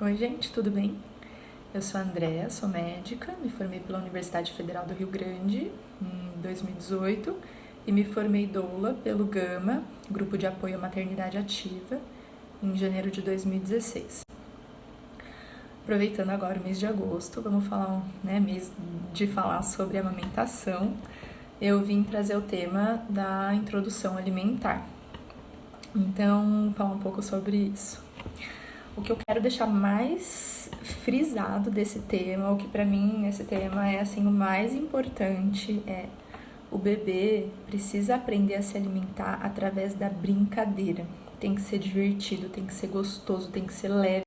Oi, gente, tudo bem? Eu sou a Andrea, sou médica, me formei pela Universidade Federal do Rio Grande em 2018 e me formei doula pelo GAMA, Grupo de Apoio à Maternidade Ativa, em janeiro de 2016. Aproveitando agora o mês de agosto, vamos falar, mês de falar sobre amamentação. Eu vim trazer o tema da introdução alimentar. Então, falar um pouco sobre isso. O que eu quero deixar mais frisado desse tema, o que pra mim esse tema é assim o mais importante, é o bebê precisa aprender a se alimentar através da brincadeira. Tem que ser divertido, tem que ser gostoso, tem que ser leve.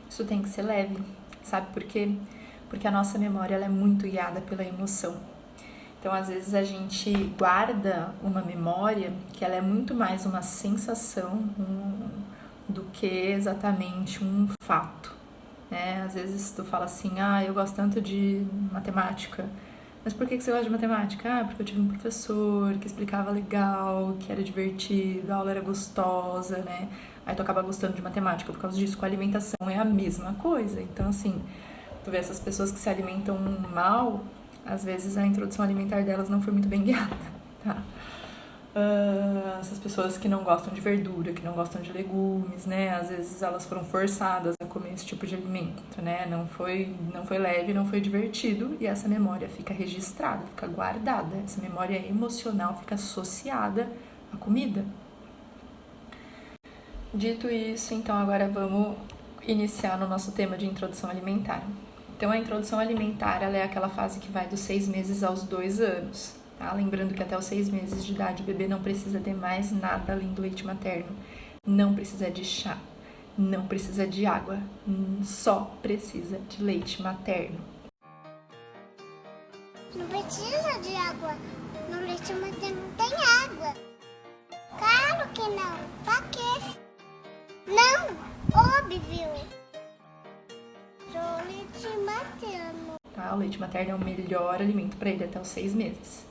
Isso tem que ser leve, sabe por quê? Porque a nossa memória ela é muito guiada pela emoção. Então, às vezes a gente guarda uma memória que ela é muito mais uma sensação, do que exatamente um fato, né? Às vezes tu fala assim, eu gosto tanto de matemática, mas por que você gosta de matemática? Porque eu tive um professor que explicava legal, que era divertido, a aula era gostosa, né? Aí tu acaba gostando de matemática por causa disso. Com a alimentação é a mesma coisa. Então, assim, tu vê essas pessoas que se alimentam mal, às vezes a introdução alimentar delas não foi muito bem guiada, tá? Essas pessoas que não gostam de verdura, que não gostam de legumes, né? Às vezes elas foram forçadas a comer esse tipo de alimento, né? Não foi leve, não foi divertido e essa memória fica registrada, fica guardada. Essa memória emocional fica associada à comida. Dito isso, então agora vamos iniciar no nosso tema de introdução alimentar. Então a introdução alimentar ela é aquela fase que vai dos 6 meses aos 2 anos. Tá? Lembrando que até os 6 meses de idade o bebê não precisa de mais nada além do leite materno. Não precisa de chá, não precisa de água, só precisa de leite materno. Não precisa de água, no leite materno tem água. Claro que não, pra quê? Não, óbvio. Só leite materno. Tá? O leite materno é o melhor alimento para ele até os 6 meses.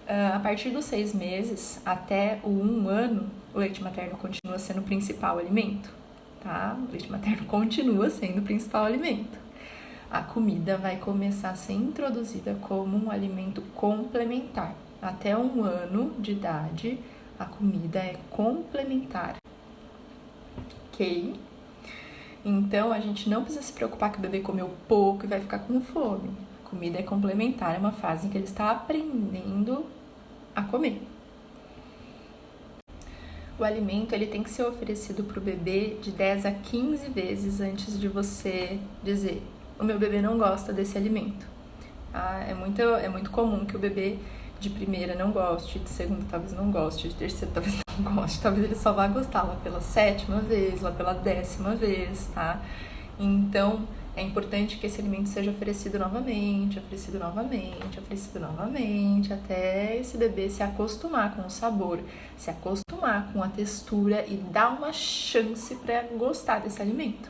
A partir dos 6 meses até o 1 ano, o leite materno continua sendo o principal alimento, tá? O leite materno continua sendo o principal alimento. A comida vai começar a ser introduzida como um alimento complementar. Até 1 ano de idade, a comida é complementar, ok? Então, a gente não precisa se preocupar que o bebê comeu pouco e vai ficar com fome. A comida é complementar, é uma fase em que ele está aprendendo a comer. O alimento ele tem que ser oferecido para o bebê de 10 a 15 vezes antes de você dizer: o meu bebê não gosta desse alimento. Tá? É muito comum que o bebê de primeira não goste, de segunda talvez não goste, de terceira talvez não goste, talvez ele só vá gostar lá pela 7ª vez, lá pela 10ª vez, tá? Então, é importante que esse alimento seja oferecido novamente, até esse bebê se acostumar com o sabor, se acostumar com a textura e dar uma chance para gostar desse alimento.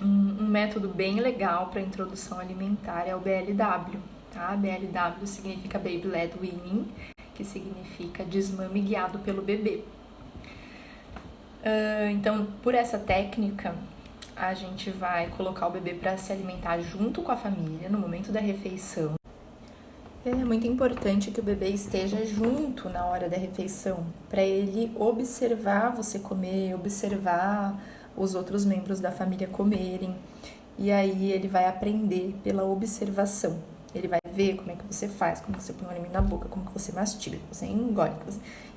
Um método bem legal para introdução alimentar é o BLW, tá? BLW significa Baby Led Weaning, que significa desmame guiado pelo bebê. Então, por essa técnica, a gente vai colocar o bebê para se alimentar junto com a família no momento da refeição. É muito importante que o bebê esteja junto na hora da refeição, para ele observar você comer, observar os outros membros da família comerem, e aí ele vai aprender pela observação. Ele vai ver como é que você faz, como você põe o alimento na boca, como que você mastiga, como você engole,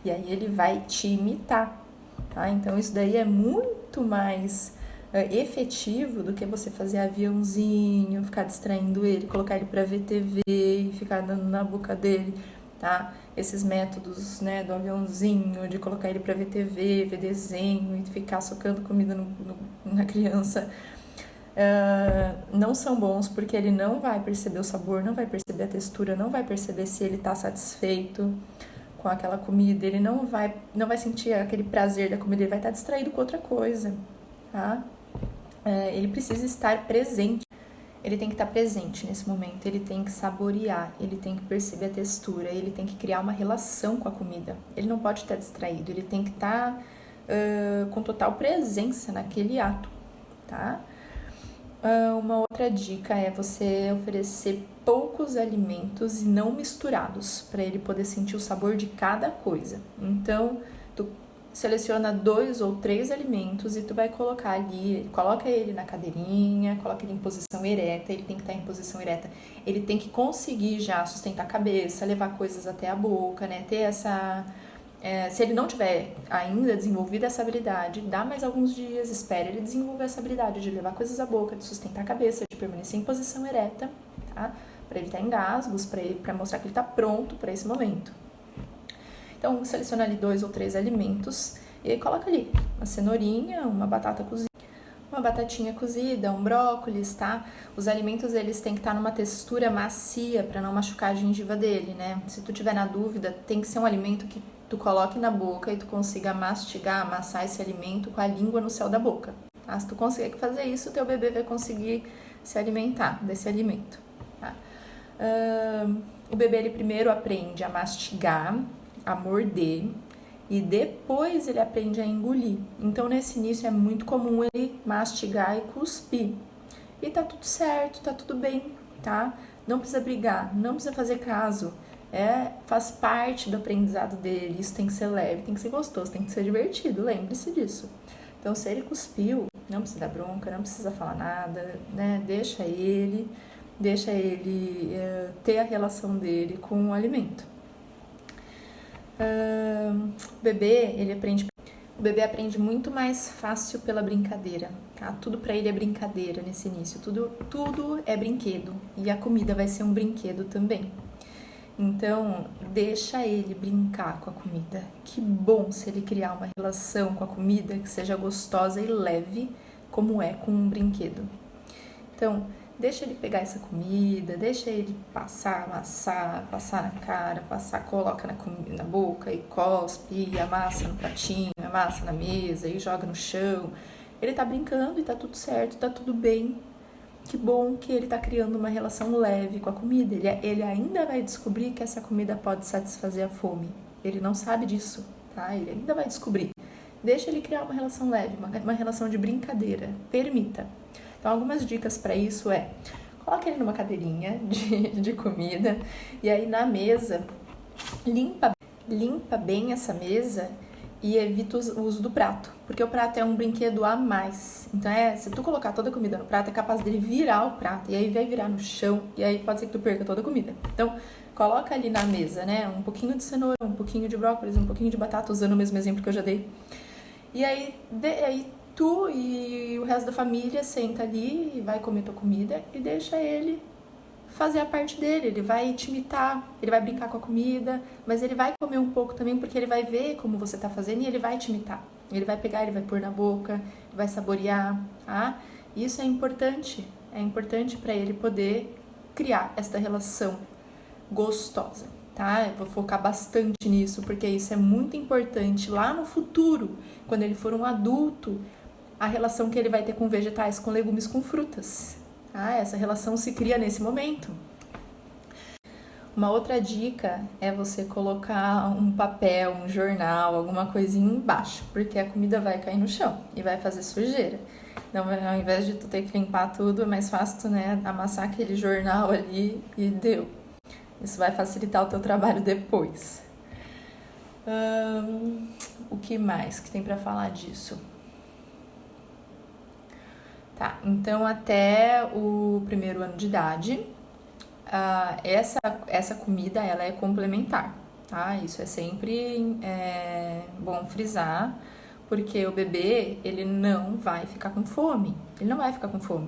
e aí ele vai te imitar. Tá? Então, isso daí é muito mais efetivo do que você fazer aviãozinho, ficar distraindo ele, colocar ele para ver TV e ficar dando na boca dele, tá? Esses métodos, né, do aviãozinho, de colocar ele para ver TV, ver desenho e ficar socando comida na criança, não são bons porque ele não vai perceber o sabor, não vai perceber a textura, não vai perceber se ele está satisfeito com aquela comida, ele não vai sentir aquele prazer da comida, ele vai estar distraído com outra coisa, tá? Ele precisa estar presente, ele tem que estar presente nesse momento, ele tem que saborear, ele tem que perceber a textura, ele tem que criar uma relação com a comida, ele não pode estar distraído, ele tem que estar com total presença naquele ato, tá? Uma outra dica é você oferecer poucos alimentos e não misturados, para ele poder sentir o sabor de cada coisa. Então, tu seleciona 2 ou 3 alimentos e tu vai colocar ali, coloca ele na cadeirinha, coloca ele em posição ereta, ele tem que estar em posição ereta, ele tem que conseguir já sustentar a cabeça, levar coisas até a boca, né, ter essa... se ele não tiver ainda desenvolvido essa habilidade, dá mais alguns dias, espera ele desenvolver essa habilidade de levar coisas à boca, de sustentar a cabeça, de permanecer em posição ereta, tá? Para evitar engasgos, para mostrar que ele está pronto para esse momento. Então, seleciona ali 2 ou 3 alimentos e aí coloca ali uma cenourinha, uma batata cozida, uma batatinha cozida, um brócolis, tá? Os alimentos, eles têm que estar numa textura macia para não machucar a gengiva dele, né? Se tu tiver na dúvida, tem que ser um alimento que tu coloque na boca e tu consiga mastigar, amassar esse alimento com a língua no céu da boca, tá? Se tu conseguir fazer isso, teu bebê vai conseguir se alimentar desse alimento, tá? O bebê, ele primeiro aprende a mastigar, a morder, e depois ele aprende a engolir. Então, nesse início, é muito comum ele mastigar e cuspir. E tá tudo certo, tá tudo bem, tá? Não precisa brigar, não precisa fazer caso. Faz parte do aprendizado dele, isso tem que ser leve, tem que ser gostoso, tem que ser divertido, lembre-se disso. Então, se ele cuspiu, não precisa dar bronca, não precisa falar nada, né? Deixa ele ter a relação dele com o alimento. O bebê aprende muito mais fácil pela brincadeira, tá? Tudo pra ele é brincadeira nesse início, tudo é brinquedo, e a comida vai ser um brinquedo também. Então, deixa ele brincar com a comida. Que bom se ele criar uma relação com a comida que seja gostosa e leve, como é com um brinquedo. Então, deixa ele pegar essa comida, deixa ele amassar, passar na cara, coloca na boca e cospe, e amassa no pratinho, amassa na mesa e joga no chão. Ele tá brincando e tá tudo certo, tá tudo bem. Que bom que ele tá criando uma relação leve com a comida. Ele ainda vai descobrir que essa comida pode satisfazer a fome. Ele não sabe disso, tá? Ele ainda vai descobrir. Deixa ele criar uma relação leve, uma relação de brincadeira. Permita. Então, algumas dicas para isso coloque ele numa cadeirinha de comida e aí na mesa, limpa bem essa mesa e evita o uso do prato, porque o prato é um brinquedo a mais. Então, se tu colocar toda a comida no prato, é capaz dele virar o prato e aí vai virar no chão e aí pode ser que tu perca toda a comida. Então, coloca ali na mesa, né, um pouquinho de cenoura, um pouquinho de brócolis, um pouquinho de batata, usando o mesmo exemplo que eu já dei. E aí tu e o resto da família senta ali e vai comer tua comida e deixa ele fazer a parte dele. Ele vai te imitar, ele vai brincar com a comida, mas ele vai comer um pouco também porque ele vai ver como você tá fazendo e ele vai te imitar. Ele vai pegar, ele vai pôr na boca, vai saborear, tá? Isso é importante para ele poder criar esta relação gostosa, tá? Eu vou focar bastante nisso porque isso é muito importante lá no futuro, quando ele for um adulto, a relação que ele vai ter com vegetais, com legumes, com frutas. Tá? Essa relação se cria nesse momento. Uma outra dica é você colocar um papel, um jornal, alguma coisinha embaixo, porque a comida vai cair no chão e vai fazer sujeira. Então, ao invés de tu ter que limpar tudo, é mais fácil tu, amassar aquele jornal ali e deu. Isso vai facilitar o teu trabalho depois. O que mais que tem pra falar disso? Tá, então até o 1º ano de idade, essa comida ela é complementar, tá? Isso é sempre bom frisar, porque o bebê, ele não vai ficar com fome,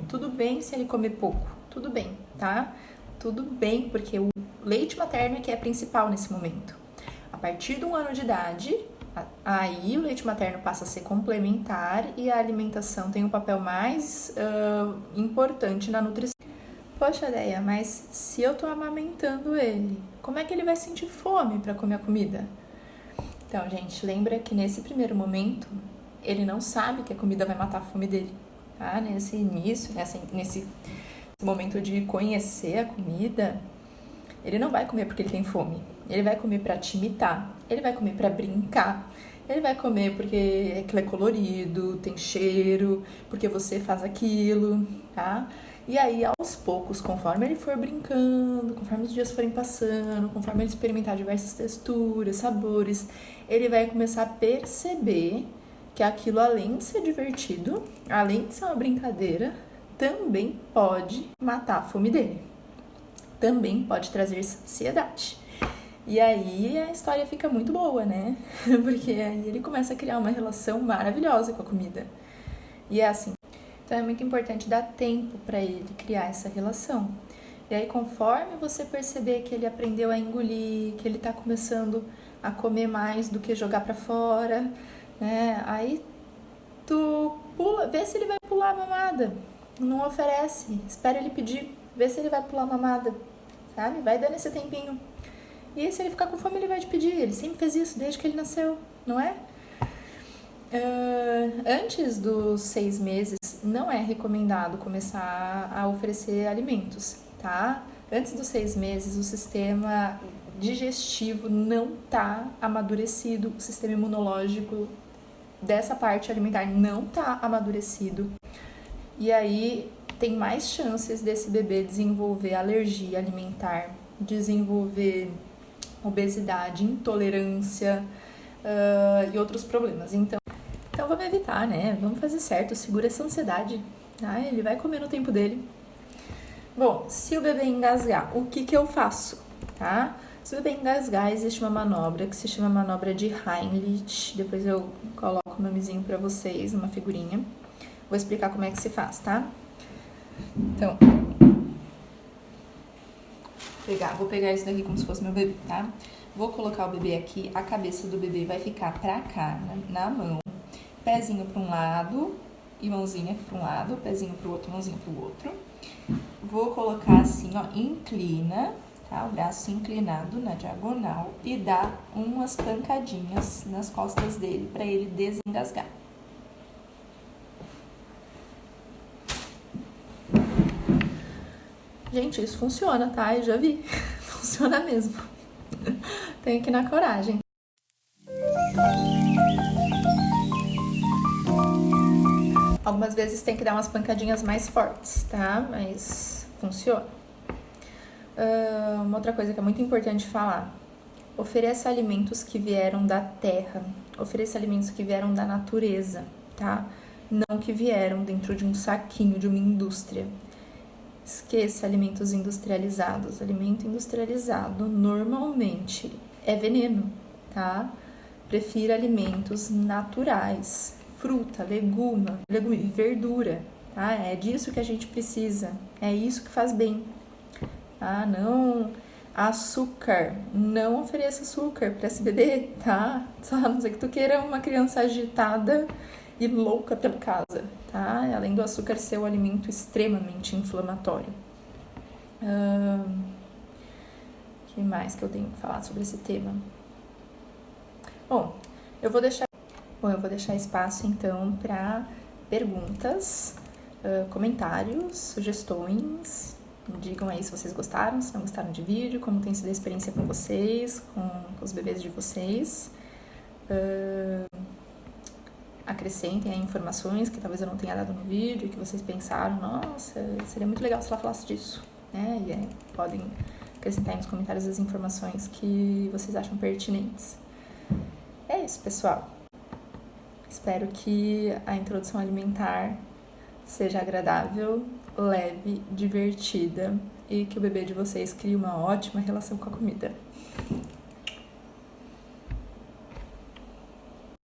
Tudo bem se ele comer pouco, tudo bem, tá? Tudo bem, porque o leite materno é que é principal nesse momento. A partir de 1 ano de idade, aí o leite materno passa a ser complementar e a alimentação tem um papel mais importante na nutrição. Poxa, Deia, mas se eu tô amamentando ele, como é que ele vai sentir fome para comer a comida? Então, gente, lembra que nesse primeiro momento, ele não sabe que a comida vai matar a fome dele, tá? Nesse início, nesse momento de conhecer a comida, ele não vai comer porque ele tem fome. Ele vai comer para te imitar, ele vai comer para brincar, Ele vai comer porque aquilo é colorido, tem cheiro, porque você faz aquilo, tá? E aí, aos poucos, conforme ele for brincando, conforme os dias forem passando, conforme ele experimentar diversas texturas, sabores, ele vai começar a perceber que aquilo, além de ser divertido, além de ser uma brincadeira, também pode matar a fome dele. Também pode trazer saciedade. E aí a história fica muito boa, né? Porque aí ele começa a criar uma relação maravilhosa com a comida. E é assim. Então é muito importante dar tempo para ele criar essa relação. E aí, conforme você perceber que ele aprendeu a engolir, que ele tá começando a comer mais do que jogar para fora, né? Aí tu pula, vê se ele vai pular a mamada. Não oferece, espera ele pedir, vê se ele vai pular a mamada, sabe? Vai dando esse tempinho. E aí, se ele ficar com fome, ele vai te pedir. Ele sempre fez isso desde que ele nasceu, não é? Antes dos 6 meses, não é recomendado começar a oferecer alimentos, tá? Antes dos 6 meses, o sistema digestivo não tá amadurecido, o sistema imunológico dessa parte alimentar não tá amadurecido. E aí, tem mais chances desse bebê desenvolver alergia alimentar, desenvolver obesidade, intolerância e outros problemas. Então vamos evitar, né? Vamos fazer certo, segura essa ansiedade. Ah, ele vai comer no tempo dele. Bom, se o bebê engasgar, o que eu faço, tá? Se o bebê engasgar, existe uma manobra que se chama manobra de Heimlich. Depois eu coloco o nomezinho pra vocês, uma figurinha. Vou explicar como é que se faz, tá? Então, vou pegar isso daqui como se fosse meu bebê, tá? Vou colocar o bebê aqui, a cabeça do bebê vai ficar pra cá, na mão. Pezinho para um lado e mãozinha para um lado, pezinho para o outro, mãozinha para o outro. Vou colocar assim, ó, inclina, tá? O braço inclinado na diagonal e dar umas pancadinhas nas costas dele para ele desengasgar. Gente, isso funciona, tá? Eu já vi. Funciona mesmo. Tem que ir na coragem. Algumas vezes tem que dar umas pancadinhas mais fortes, tá? Mas funciona. Uma outra coisa que é muito importante falar. Ofereça alimentos que vieram da terra. Ofereça alimentos que vieram da natureza, tá? Não que vieram dentro de um saquinho de uma indústria. Esqueça alimentos industrializados. Alimento industrializado normalmente é veneno, tá? Prefira alimentos naturais. Fruta, legume e verdura, tá? É disso que a gente precisa, é isso que faz bem, tá? Não açúcar, não ofereça açúcar para esse bebê, tá? Só a não ser que tu queira uma criança agitada e louca pela casa, tá? Além do açúcar ser um alimento extremamente inflamatório. O que mais que eu tenho que falar sobre esse tema? Bom, eu vou deixar espaço, então, para perguntas, comentários, sugestões. Digam aí se vocês gostaram, se não gostaram de vídeo, como tem sido a experiência com vocês, com os bebês de vocês. Acrescentem aí informações que talvez eu não tenha dado no vídeo, que vocês pensaram, nossa, seria muito legal se ela falasse disso, né? E aí podem acrescentar aí nos comentários as informações que vocês acham pertinentes. É isso, pessoal. Espero que a introdução alimentar seja agradável, leve, divertida e que o bebê de vocês crie uma ótima relação com a comida.